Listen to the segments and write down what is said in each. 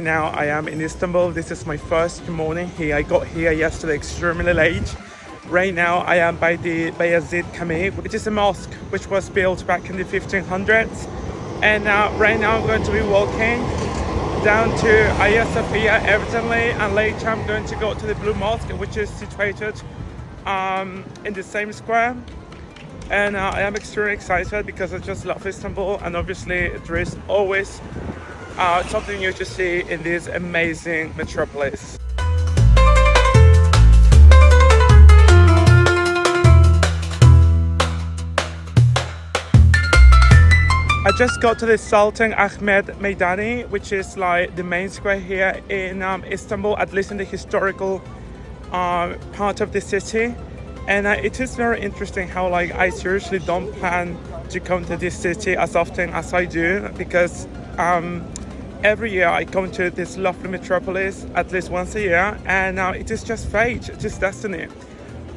right now I am in Istanbul. This is my first morning here. I got here yesterday extremely late. Right now I am by the Bayezid Camii, which is a mosque which was built back in the 1500s. And right now I'm going to be walking down to Hagia Sophia evidently, and later I'm going to go to the Blue Mosque, which is situated in the same square. And I am extremely excited because I just love Istanbul, and obviously there is always something new to see in this amazing metropolis. I just got to the Sultan Ahmed Meydani, which is like the main square here in Istanbul, at least in the historical part of the city. And it is very interesting how like I seriously don't plan to come to this city as often as I do, because every year I come to this lovely metropolis at least once a year, and it is just fate, it's just destiny.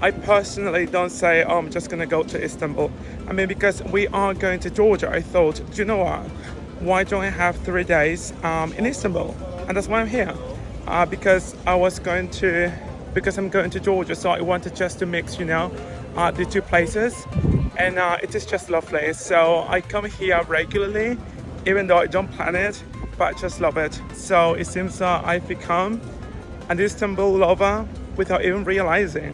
I personally don't say, oh, I'm just going to go to Istanbul. I mean, because we are going to Georgia, I thought, do you know what? Why don't I have 3 days in Istanbul? And that's why I'm here. Because I'm going to Georgia, so I wanted just to mix, the two places. And it is just lovely. So I come here regularly, even though I don't plan it, but I just love it. So it seems I've become an Istanbul lover without even realizing.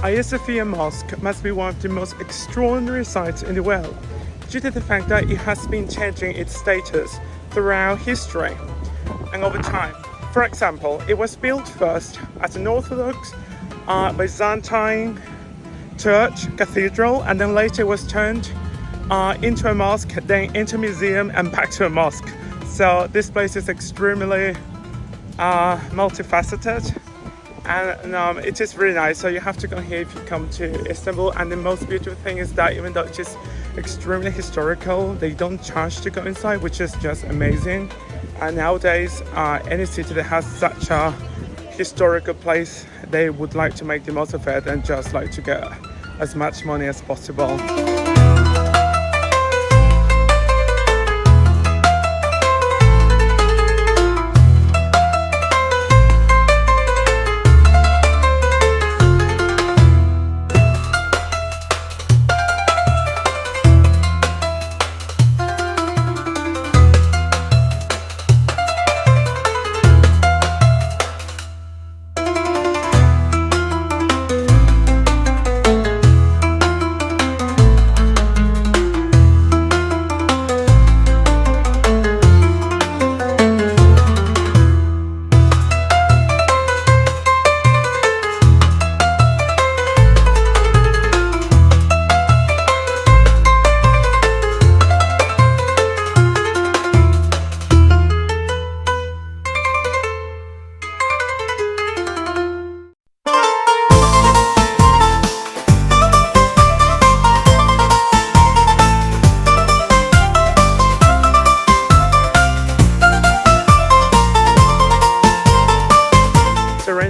Hagia Sophia Mosque must be one of the most extraordinary sights in the world, due to the fact that it has been changing its status throughout history and over time. For example, it was built first as an Orthodox Byzantine church cathedral, and then later it was turned into a mosque, then into a museum, and back to a mosque. So this place is extremely multifaceted. And it is really nice, so you have to go here if you come to Istanbul. And the most beautiful thing is that even though it's extremely historical, they don't charge to go inside, which is just amazing. And nowadays, any city that has such a historical place, they would like to make the most of it and just like to get as much money as possible.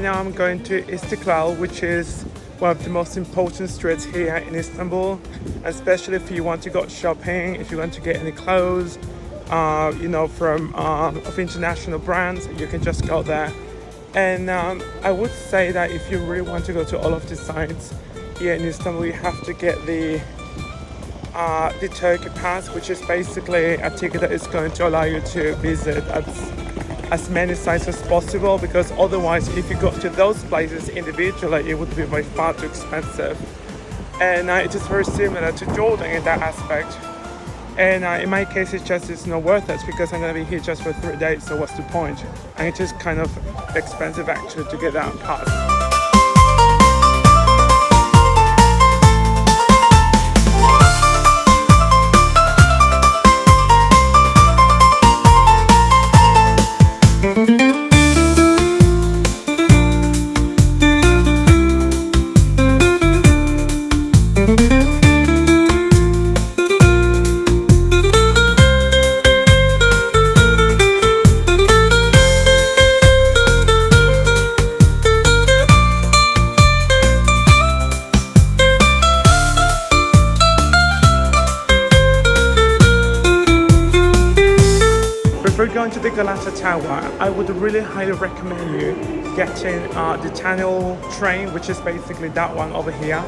I'm going to Istiklal, which is one of the most important streets here in Istanbul, especially if you want to go shopping, if you want to get any clothes, from of international brands, you can just go there. And I would say that if you really want to go to all of the sites here in Istanbul, you have to get the Turkey Pass, which is basically a ticket that is going to allow you to visit as many sites as possible, because otherwise if you go to those places individually it would be by far too expensive. And it is very similar to Jordan in that aspect. And in my case it's not worth it, because I'm going to be here just for 3 days, so what's the point? And it is kind of expensive actually to get that pass. tower, I would really highly recommend you getting the tunnel train, which is basically that one over here.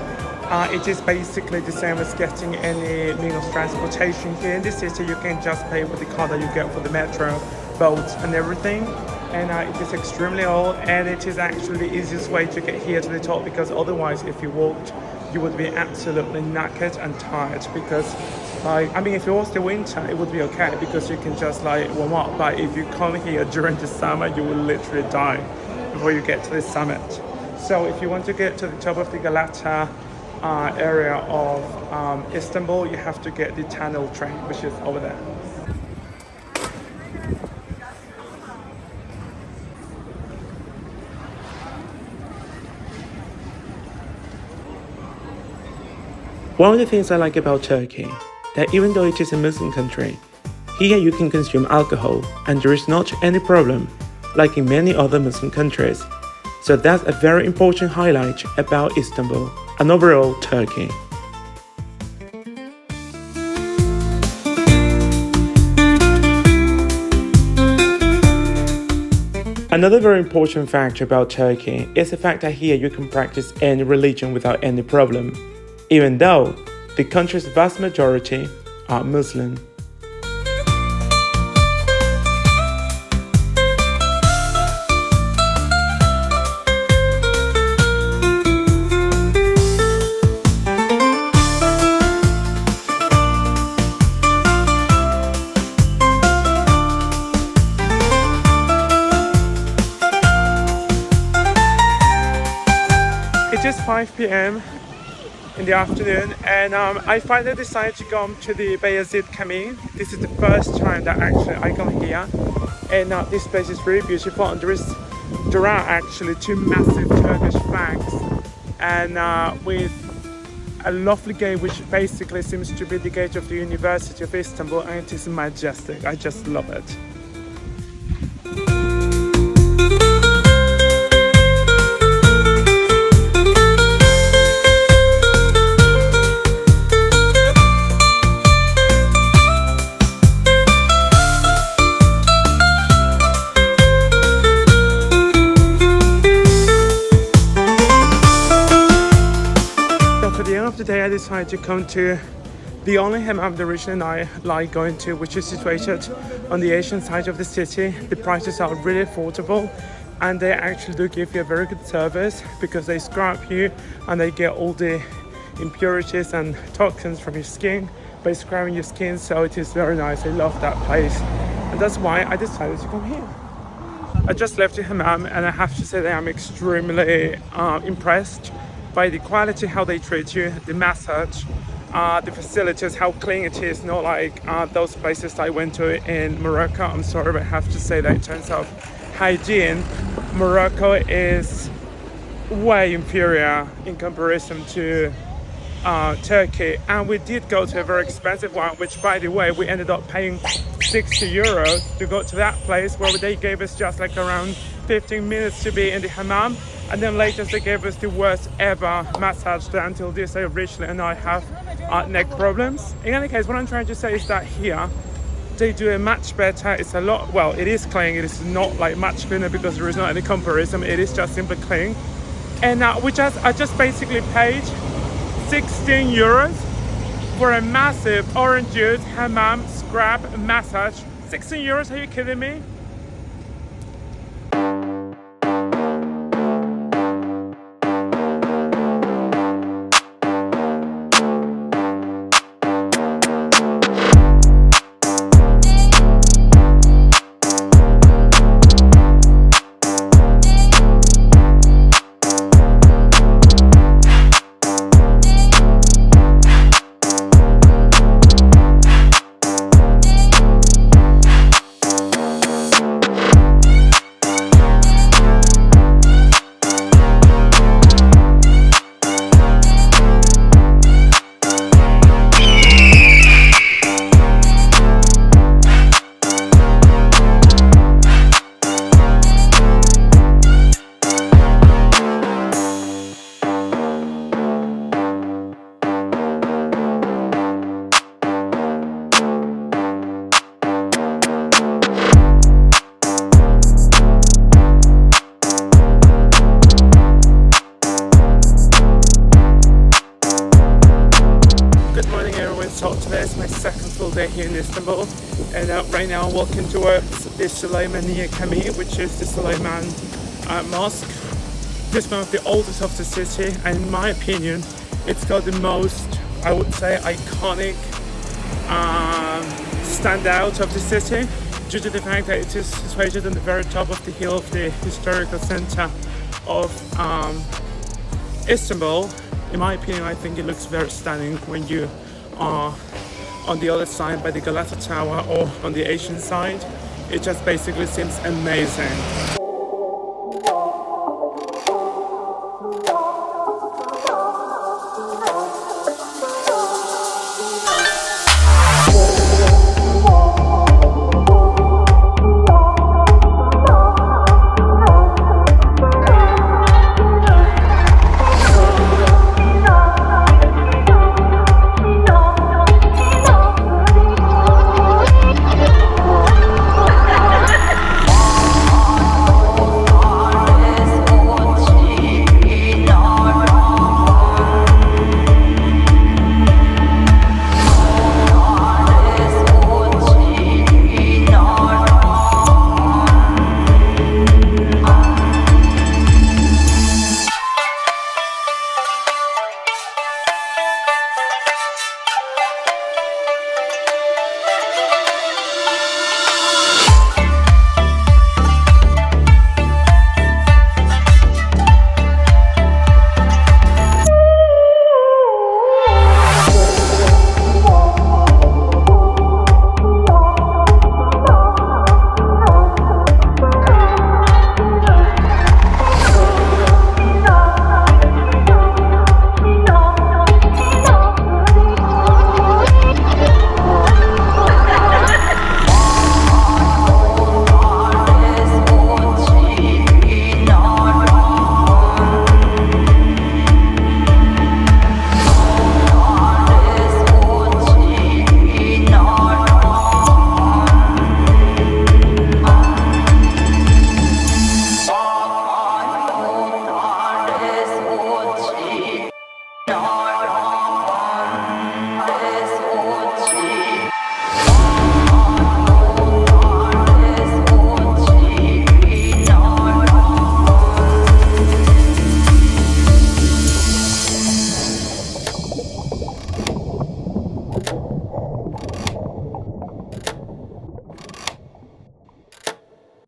It is basically the same as getting any means of transportation here in the city. You can just pay with the card that you get for the metro, boats and everything. And it is extremely old, and it is actually the easiest way to get here to the top, because otherwise if you walked you would be absolutely knackered and tired, because if it was the winter it would be okay because you can just warm up, but if you come here during the summer you will literally die before you get to the summit. So if you want to get to the top of the Galata area of Istanbul, you have to get the tunnel train, which is over there. One of the things I like about Turkey, that even though it is a Muslim country, here you can consume alcohol and there is not any problem, like in many other Muslim countries. So that's a very important highlight about Istanbul and overall Turkey. Another very important factor about Turkey is the fact that here you can practice any religion without any problem, even though the country's vast majority are Muslim. It is 5 p.m. in the afternoon, and I finally decided to come to the Bayezid Camine. This is the first time that actually I come here, and this place is really beautiful, and there are actually two massive Turkish flags, and with a lovely gate which basically seems to be the gate of the University of Istanbul, and it is majestic. I just love it. Today I decided to come to the only hammam the Rich and I like going to, which is situated on the Asian side of the city. The prices are really affordable, and they actually do give you a very good service because they scrub you and they get all the impurities and toxins from your skin by scrubbing your skin. So it is very nice. I love that place, and that's why I decided to come here. I just left the hammam, and I have to say that I'm extremely impressed by the quality, how they treat you, the massage, the facilities, how clean it is, not like those places I went to in Morocco. I'm sorry, but I have to say that in terms of hygiene, Morocco is way inferior in comparison to Turkey. And we did go to a very expensive one, which, by the way, we ended up paying 60 euros to go to that place, where they gave us just around 15 minutes to be in the hammam. And then later they gave us the worst ever massage there. Until this day, Richly and I have neck problems. In any case, what I'm trying to say is that here they do a much better. It's a lot, well, it is clean. It is not much cleaner because there is not any comparison. It is just simply clean. And I just basically paid 16 euros for a massive orange juice hammam scrub massage. 16 euros? Are you kidding me? here in Istanbul. And right now I'm walking towards the Süleymaniye Camii, which is the Suleiman Mosque. This is one of the oldest of the city, and in my opinion, it's got the most, I would say, iconic standout of the city, due to the fact that it is situated on the very top of the hill of the historical center of Istanbul. In my opinion, I think it looks very stunning when you are on the other side by the Galata Tower or on the Asian side. It just basically seems amazing.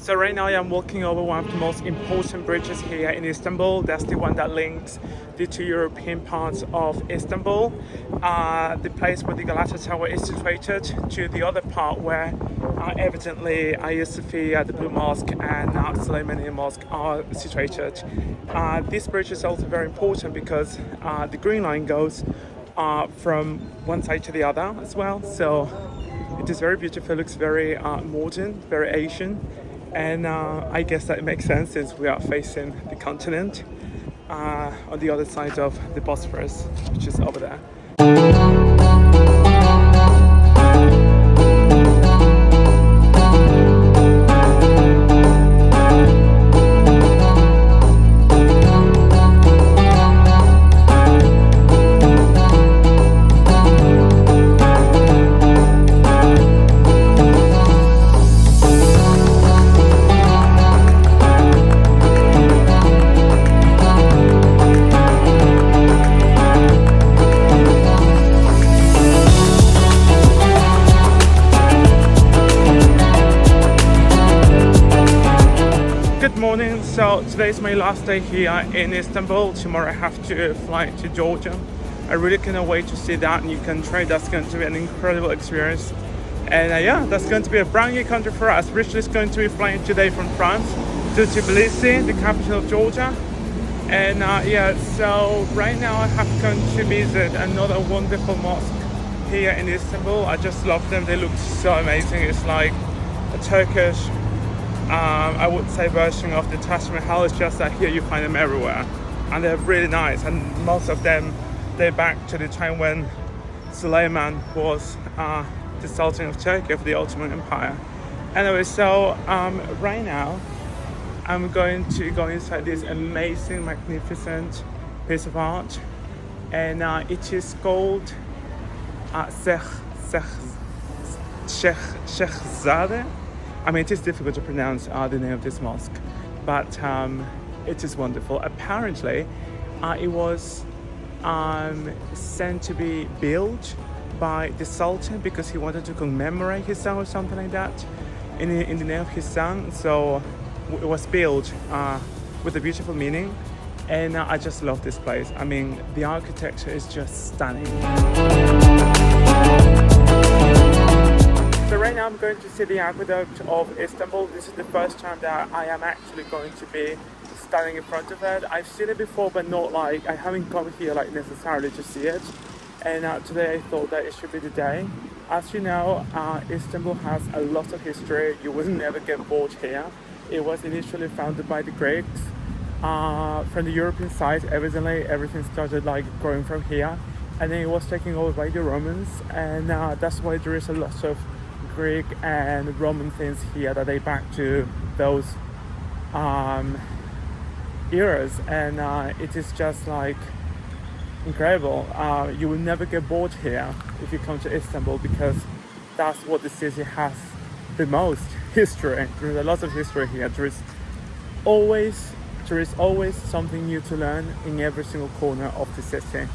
So right now I'm walking over one of the most important bridges here in Istanbul. That's the one that links the two European parts of Istanbul. The place where the Galata Tower is situated to the other part where evidently Hagia Sophia, the Blue Mosque and Süleymaniye Mosque are situated. This bridge is also very important because the Green Line goes from one side to the other as well. So it is very beautiful, looks very modern, very Asian. And I guess that makes sense since we are facing the continent on the other side of the Bosphorus, which is over there. So today's my last day here in Istanbul. Tomorrow I have to fly to Georgia. I really cannot wait to see that new country. That's going to be an incredible experience. And yeah, that's going to be a brand new country for us. Richard is going to be flying today from France to Tbilisi, the capital of Georgia. And yeah, so right now I have come to visit another wonderful mosque here in Istanbul. I just love them. They look so amazing. It's like a Turkish I would say version of the Taj Mahal. Is just that here you find them everywhere, and they're really nice, and most of them date back to the time when Suleiman was the Sultan of Turkey of the Ottoman Empire. Anyway, so right now I'm going to go inside this amazing, magnificent piece of art, and it is called Shehzade. I mean, it is difficult to pronounce the name of this mosque, but it is wonderful. Apparently, it was sent to be built by the Sultan because he wanted to commemorate his son or something like that in the name of his son. So it was built with a beautiful meaning, and I just love this place. I mean, the architecture is just stunning. So right now I'm going to see the aqueduct of Istanbul. This is the first time that I am actually going to be standing in front of it. I've seen it before, but not like, I haven't come here like necessarily to see it. And today I thought that it should be the day. As you know, Istanbul has a lot of history. You will never get bored here. It was initially founded by the Greeks. From the European side, evidently everything started like growing from here, and then it was taken over by the Romans, and that's why there is a lot of Greek and Roman things here that date back to those eras, and it is just like incredible. You will never get bored here if you come to Istanbul, because that's what the city has the most history. There is a lot of history here. There is always something new to learn in every single corner of the city.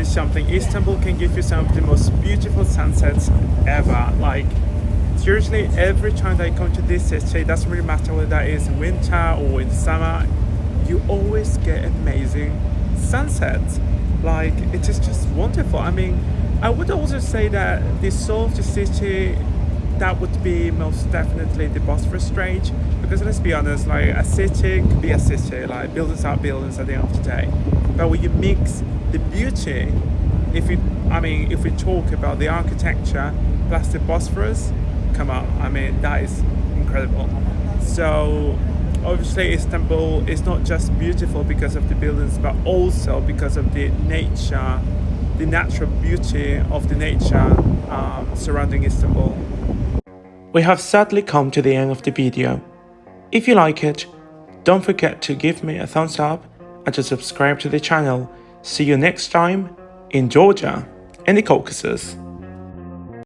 Something, Istanbul can give you some of the most beautiful sunsets ever. Like, seriously, every time that I come to this city, it doesn't really matter whether that is in winter or in summer, you always get amazing sunsets. Like, it is just wonderful. I mean, I would also say that the soul of the city, that would be most definitely the Bosphorus Strait, because let's be honest, like, a city could be a city, like buildings are buildings at the end of the day, but when you mix the beauty, if we talk about the architecture plus the Bosphorus, come on, I mean, that is incredible. So obviously Istanbul is not just beautiful because of the buildings, but also because of the nature, the natural beauty of the nature surrounding Istanbul. We have sadly come to the end of the video. If you like it, don't forget to give me a thumbs up and to subscribe to the channel. See you next time in Georgia and the Caucasus.